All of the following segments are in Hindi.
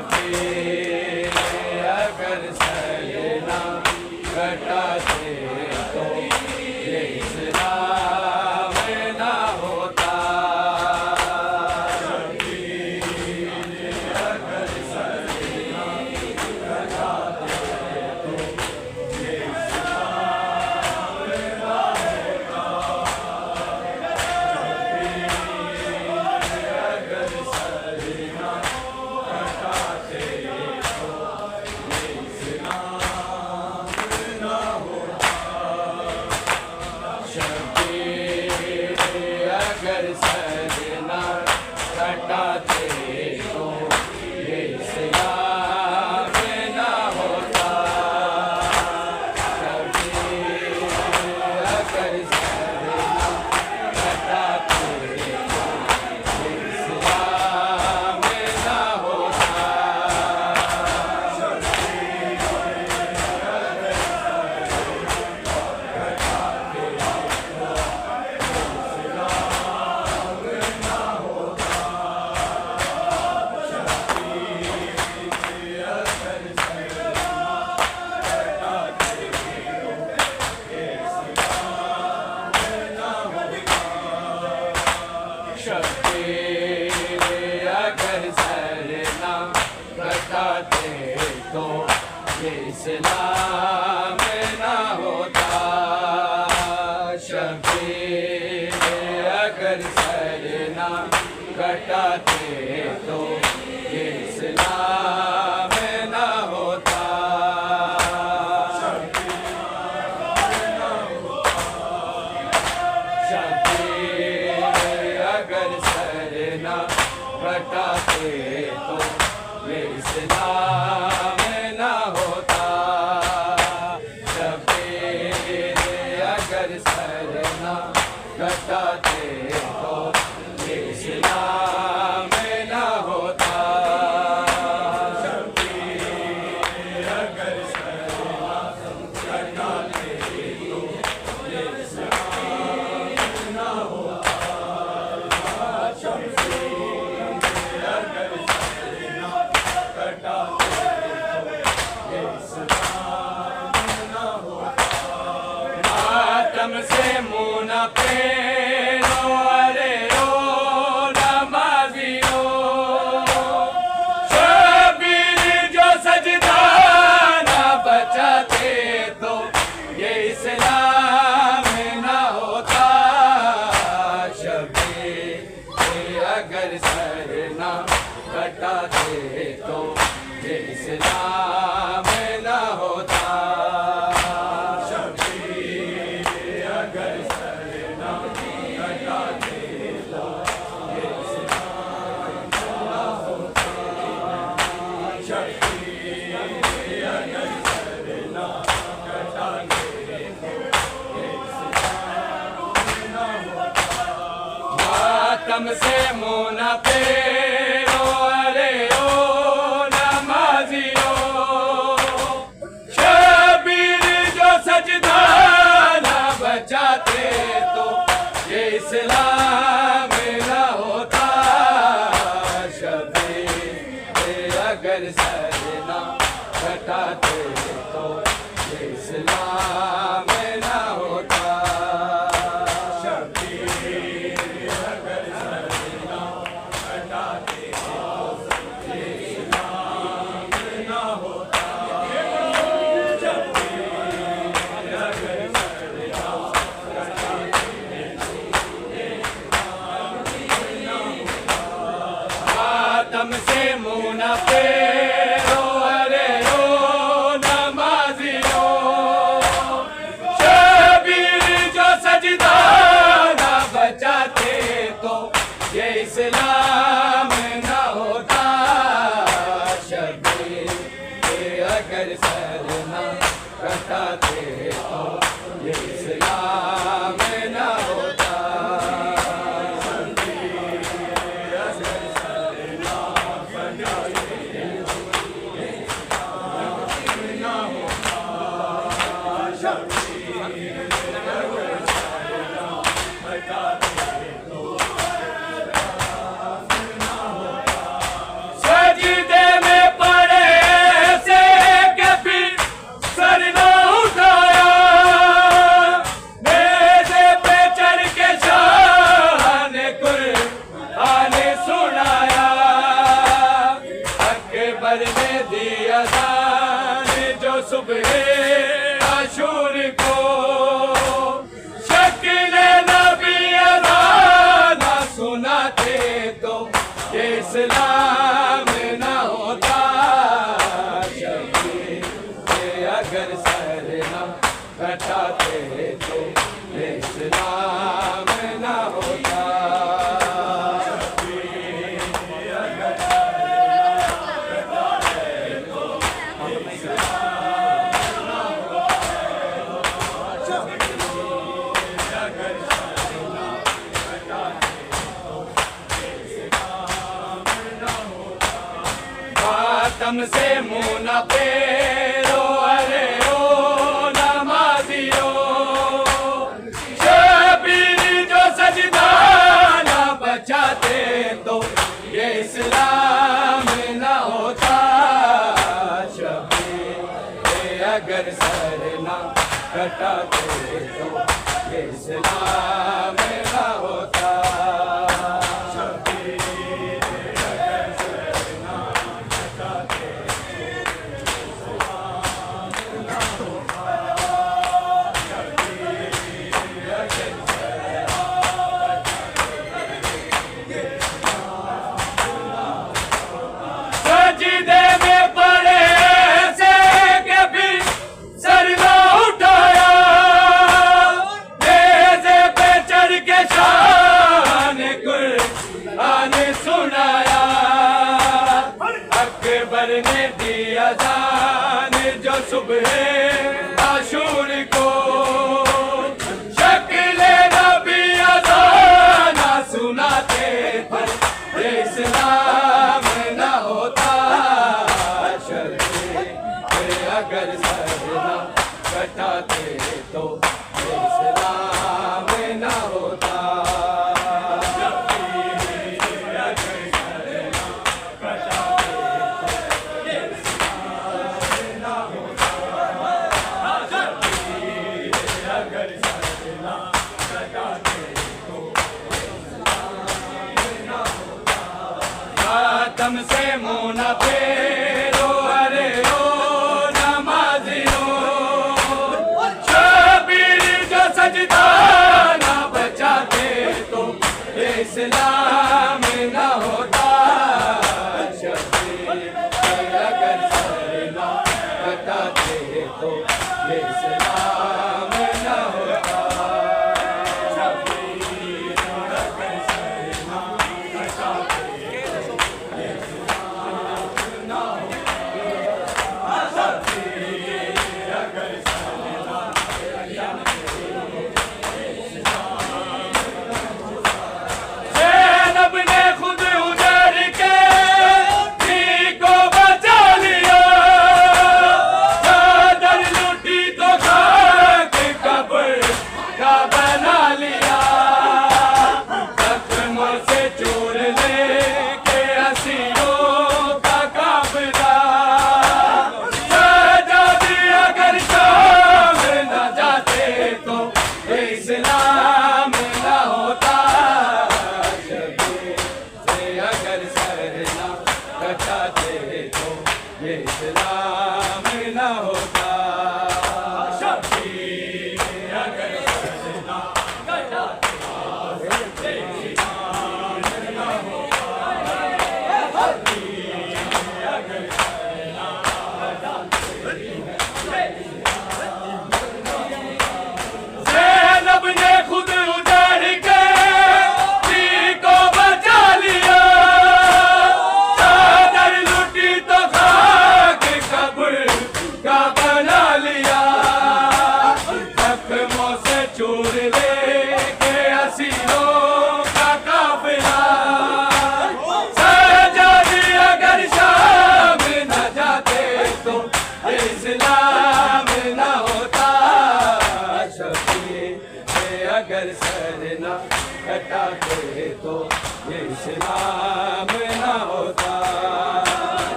शबीर अगर सजना घटाते तो ये इस्लाम ना होता। शबीर अगर सजना घटाते तो ये इस्लाम ना होता। शबीर अगर सजना घटाते तो ये इस्लाम ना होता। शबीर अगर सजना घटाते तो ये इस्लाम ना होता। शबीर अगर सजना घटाते तो ये इस्लाम ना होता। शबीर अगर सजना घटाते तो ये इस्लाम ना होता। शबीर अगर सजना घटाते तो ये इस्लाम ना होता। शबीर अगर सजना घटाते तो ये इस्लाम ना होता। शबीर अगर सजना घटाते तो ये इस्लाम ना होता। शबीर अगर सजना घटाते तो ये इस्लाम ना होता। शबीर अगर सजना घटाते तो ये इस्लाम ना होता। मातम से मुँह न फेरो अरे ओ नमाजियो। शबीर जो सजदा ना बचाते तो ये इस्लाम ना होता। शबीर अगर सजना घटाते तो ये इस्लाम ना होता। शबीर अगर सजना घटाते तो ये इस्लाम ना होता। शबीर अगर सजना घटाते तो ये इस्लाम ना होता। मातम से मुँह न फेरो अरे ओ नमाजियो। शबीर जो सजदा ना बचाते तो ये इस्लाम ना होता। शबीर अगर सजना घटाते तो ये इस्लाम ना होता। शबीर अगर सजना घटाते तो ये इस्लाम ना होता। शबीर अगर सजना घटाते तो ये इस्लाम ना होता। मातम से मुँह न फेरो अरे ओ नमाजियो। शबीर जो सजदा ना बचाते तो ये इस्लाम ना होता। शबीर अगर सजना घटाते तो ये इस्लाम ना होता। शबीर अगर सजना घटाते तो ये इस्लाम ना होता। शबीर अगर सजना घटाते तो सजदे में दी अज़ान जो सुबह आशूर को, शक्ल नबी अज़ान सुनाते तो ये इस्लाम न होता। शबीर अगर सर न कटाते तो ये इस्लाम न होता। मातम से मुँह न फेरो, अरे ओ नमाजियो, शबीर जो सजदा न बचाते तो ये इस्लाम न होता। शबीर अगर सर न कटाते तो ये इस्लाम न होता। सजदे में पड़े ऐसे के फिर सर न उठाया, नेज़े पे चढ़ के शान कुरान सुनाया। अकबर ने दी अज़ान जो सुबह आशूर को, शक्ल नबी अज़ान सुनाते थे ये इस्लाम न होता। शबीर अगर सर न कटाते तो ये इस्लाम न होता। मातम से मुँह न फेरो, अरे ओ नमाजियो, शबीर जो सजदा न बचाते तो ये इस्लाम न होता। शबीर अगर सर न कटाते तो ये इस्लाम न होता। ज़ैनब ने खुद उजड़ के थी को बचा लिया, चादर लूटी तो खाक कब्र का बना लिया। जख्मों से चूर लेके हसीनों का काफिला, सजा दिया अगर शाम न जाते तो ये इस्लाम न होता। शबीर अगर सर न कटाते तो ये इस्लाम न होता। शबीर अगर सर न कटाते तो ये इस्लाम न होता। शबीर अगर सर न ज़ैनब ने खुद उजड़ के थी को बचा लिया, चादर लूटी तो खाक कब्र का बना लिया। जख्मों से चूर लेके हसीनों का काफिला, सजा दिया अगर शाम न जाते तो ये इस्लाम न होता। शबीर अगर सर न कटाते तो ये इस्लाम न होता।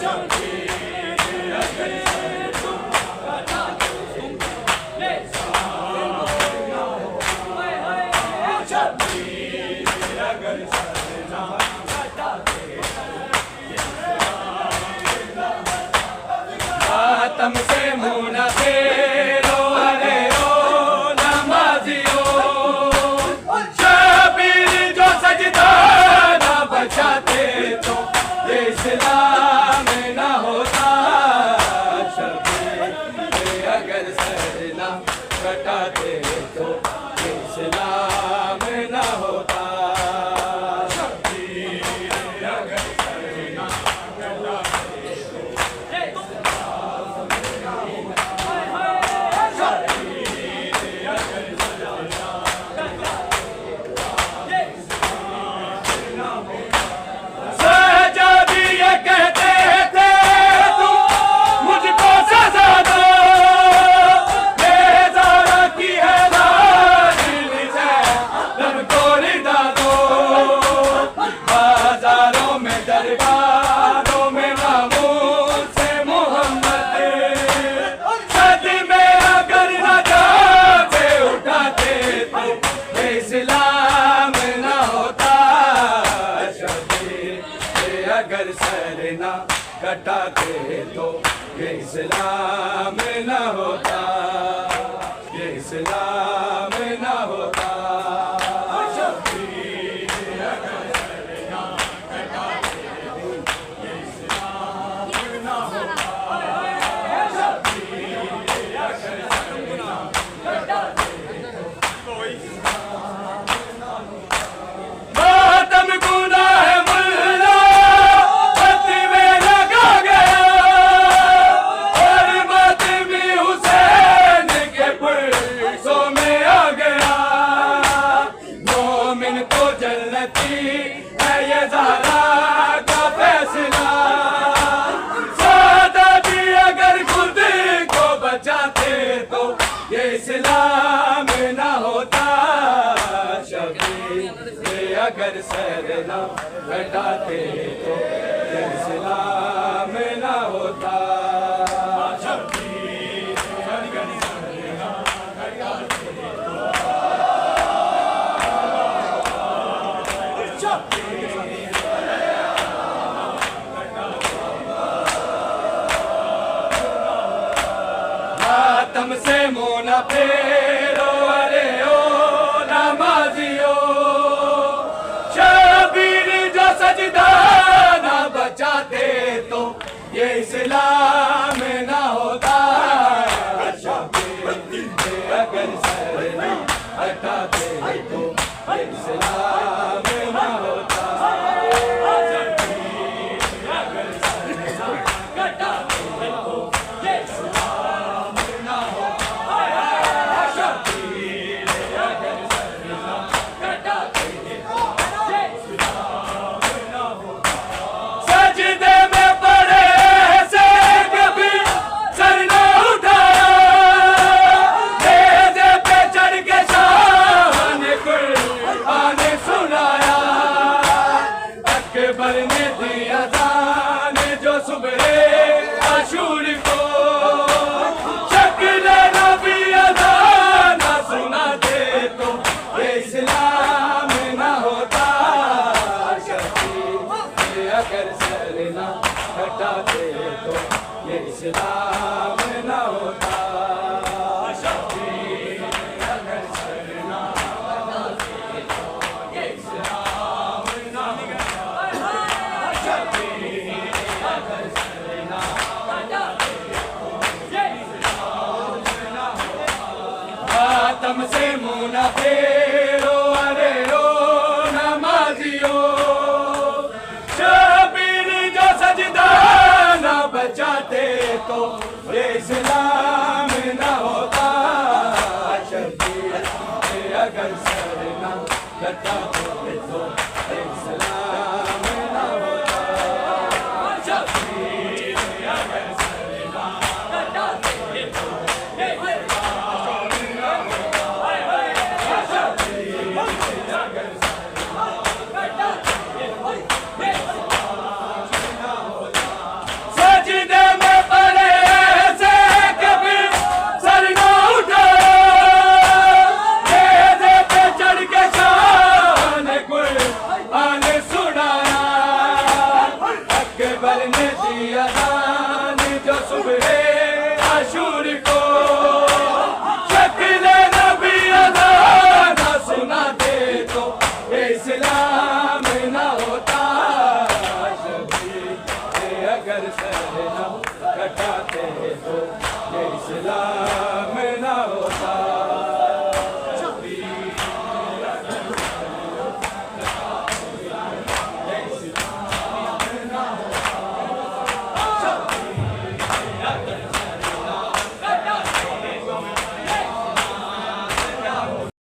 शबीर अगर सर न कटाते तो ये इस्लाम न होता। शबीर अगर सर न कटाते तो ये इस्लाम न होता। मातम से मुंह न फेरो, अरे ओ नमाजियो। शबीर जो सजदा न बचाते तो ये इस्लाम न होता। शबीर अगर सर न कटाते तो ये इस्लाम न होता। शबीर अगर सर न कटाते तो ये इस्लाम न होता। शबीर अगर सर न सजादी ये कहते थे तुम मुझको सजा दो, बेजारा की है दिल से तुमको रिदा दो। बाजारों में दरबारों में नामों से मोहम्मद सद में अगर न जाते उठाते तो ये इस्लाम न होता। अगर सर न कटाते तो ये इस्लाम न होता, ये इस्लाम न होता। शबीर अगर सर न कटाते तो ये इस्लाम न होता। शबीर अगर सर न कटाते तो इस्लाम न होता। मातम गुनाह है मुल्ला पत्ती में लगा गया, और मातमी हुसैन के पुरसों में आ गया। मोमिन तो जन्नती है ये ज़हरा का फैसला। सादाती अगर खुद को बचाते तो ये इस्लाम न होता। शबीर अगर सर न कटाते तो ये इस्लाम न होता। शबीर अगर सर न कटाते तो मातम से मुंह न फेरो, अरे ओ नमाजियो। शबीर जो सजदा न बचाते तो ये इस्लाम न होता। शबीर अगर सर न हटाते तो ये इस्लाम न होता। शबीर अगर सर न हटाते तो ये इस्लाम न होता। शबीर अगर सर न हटाते तो ये इस्लाम न होता। सजदे में पड़े से कभी सर न उठाया, नेज़े पे चढ़ के शाह ने कुरान सुनाया। अकबर ने दी अज़ान जो सुबह आशूर को, शक्ल नबी अज़ान सुनाते तो ये इस्लाम न होता। शबीर अगर सर न हटाते तो ये इस्लाम न होता। शबीर अगर सर न हटाते तो ये इस्लाम न होता। शबीर अगर सर न हटाते तो ये इस्लाम न होता। मातम से मुंह न फेरो, अरे ओ नमाजियो। शबीर जो सजदा न बचाते तो ये इस्लाम न होता। शबीर अगर सर न कटाते तो ये इस्लाम न होता। शबीर अगर सर न कटाते तो ये इस्लाम न होता। शबीर अगर सर न कटाते तो ये इस्लाम न होता। सजदे में पड़े से कभी सर न उठाया, नेज़े पे चढ़ के शाह आशूर को शक्ल नबी अदा न सुनाते तो इस्लाम न होता। शबीर अगर सर न कटाते तो इस्लाम